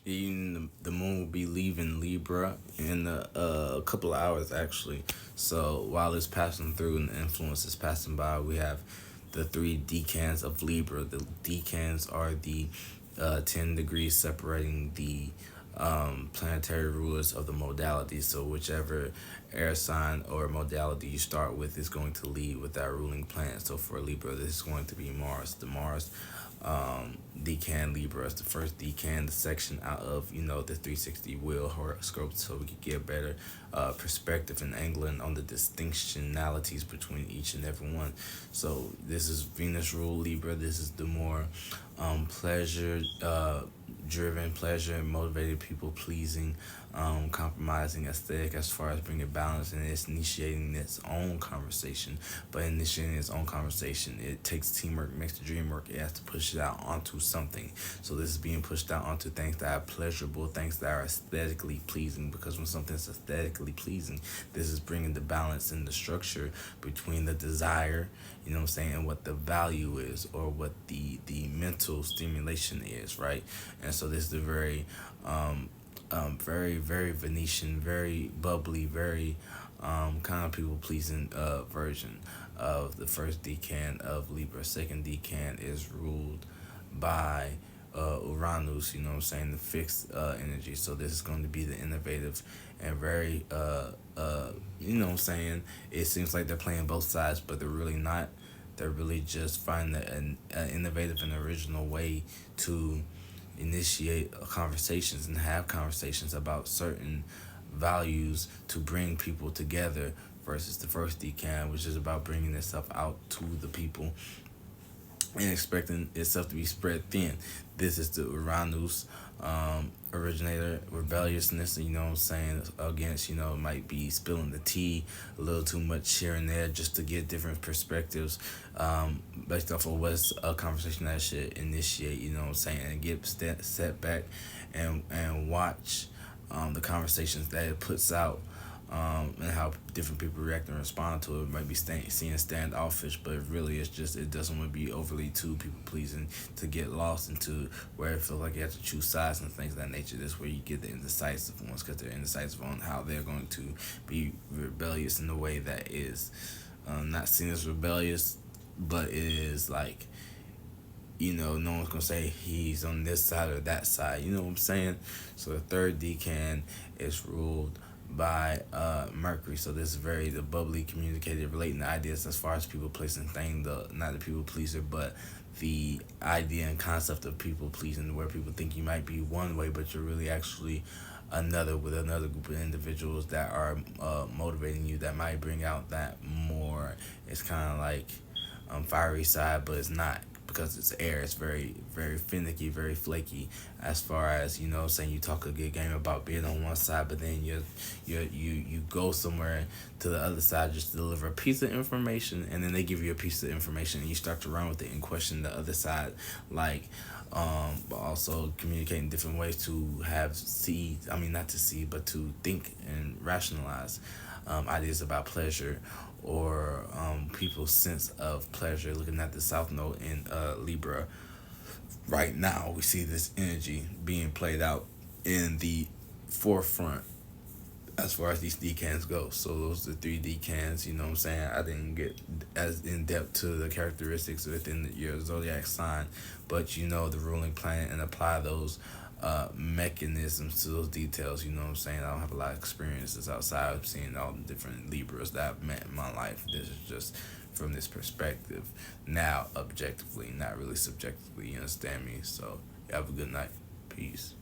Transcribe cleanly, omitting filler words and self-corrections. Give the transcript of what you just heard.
The moon will be leaving Libra in a couple of hours, actually. So while it's passing through and the influence is passing by, we have the three decans of Libra. The decans are the 10 degrees separating the planetary rulers of the modality. So whichever air sign or modality you start with is going to lead with that ruling planet. So for Libra, this is going to be Mars. The Mars decan Libra is the first decan, the section out of the 360 wheel horoscope, so we could get a better perspective and angling on the distinctionalities between each and every one. So this is Venus rule Libra. This is the more pleasure driven, pleasure motivated, people pleasing, compromising aesthetic as far as bringing balance, and it's initiating its own conversation. But initiating its own conversation, it takes teamwork, makes the dream work. It has to push it out onto something. So this is being pushed out onto things that are pleasurable, things that are aesthetically pleasing. Because when something's aesthetically pleasing, this is bringing the balance and the structure between the desire, and what the value is, or what the mental stimulation is, right? And so this is the very, very Venetian, very bubbly, very kind of people pleasing version of the first decan of Libra. Second decan is ruled by Uranus, the fixed energy. So this is going to be the innovative and very, it seems like they're playing both sides, but they're really not. They're really just finding an innovative and original way to initiate conversations and have conversations about certain values to bring people together, versus the first decan, which is about bringing itself out to the people and expecting itself to be spread thin. This is the Uranus originator, rebelliousness, against, might be spilling the tea a little too much here and there just to get different perspectives based off of what's a conversation that should initiate, and get set back and watch the conversations that it puts out, and how different people react and respond to it. Might be seeing standoffish, but really it's just, it doesn't want to be overly too people pleasing to get lost into where it feels like you have to choose sides and things of that nature. This is where you get the indecisive ones, because they're indecisive on how they're going to be rebellious in a way that is not seen as rebellious, but it is like, no one's gonna say he's on this side or that side. You know what I'm saying? So the third decan is ruled by Mercury. So this is very the bubbly, communicative, relating the ideas as far as people pleasing thing. Not the people pleaser, but the idea and concept of people pleasing, where people think you might be one way, but you're really actually another, with another group of individuals that are motivating you, that might bring out that more. It's kind of like fiery side, but it's not, because it's air. It's very, very finicky, very flaky. As far as saying, you talk a good game about being on one side, but then you go somewhere to the other side just to deliver a piece of information, and then they give you a piece of information, and you start to run with it and question the other side, like. But also communicating different ways to not to see, but to think and rationalize ideas about pleasure, or people's sense of pleasure. Looking at the South Node in Libra right now, we see this energy being played out in the forefront as far as these decans go. So those are the three decans, I didn't get as in depth to the characteristics within your zodiac sign, but the ruling planet, and apply those mechanisms to those details. I don't have a lot of experiences outside of seeing all the different Libras that I've met in my life. This is just from this perspective, now objectively, not really subjectively. You understand me? So you have a good night. Peace.